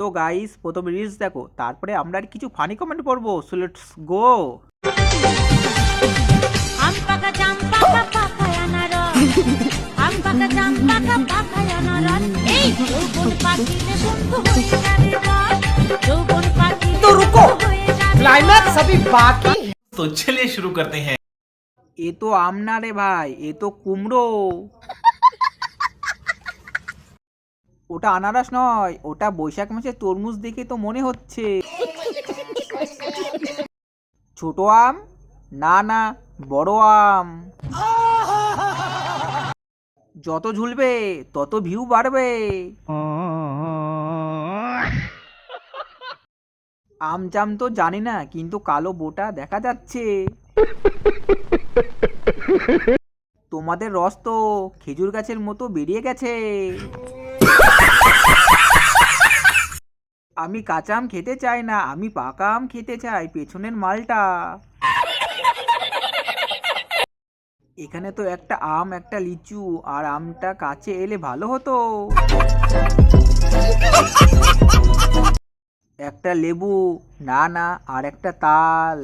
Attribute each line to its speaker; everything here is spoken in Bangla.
Speaker 1: তো গাইস, প্রথমে রিলস দেখো, তারপরে আমরা আর কিছু ফানি কমেন্ট করবো। So let's go.
Speaker 2: আম পাকা জাম পাকা পাকায় আনারস, আম পাকা জাম পাকা পাকায় আনারস। এই যৌবন পাখিলে বন্ধু হয়ে যাবে রস, যৌবন পাখিলে
Speaker 3: तो रुको,
Speaker 2: হয়ে যাবে
Speaker 3: क्लाइमैक्स अभी बाकी है।
Speaker 4: तो चलिए शुरू करते हैं।
Speaker 1: এ তো আম না রে ভাই, এ তো কুমড়ো। ওটা আনারস নয়, ওটা বৈশাখ মাসে তরমুজ দেখে তো মনে হচ্ছে। ছোট আম না, না বড় আম। যত ঝুলবে তত ভিউ বাড়বে। আম জাম তো জানি না, কিন্তু কালো বোটা দেখা যাচ্ছে। তোমাদের রস তো খেজুর গাছের মতো বেরিয়ে গেছে। আমি কাঁচা আম খেতে চাই না, আমি পাকা আম খেতে চাই, পেছনের মালটা। এখানে তো একটা আম, একটা লিচু, আর আমটা কাছে এলে ভালো হতো। একটা লেবু, না না, আর একটা তাল।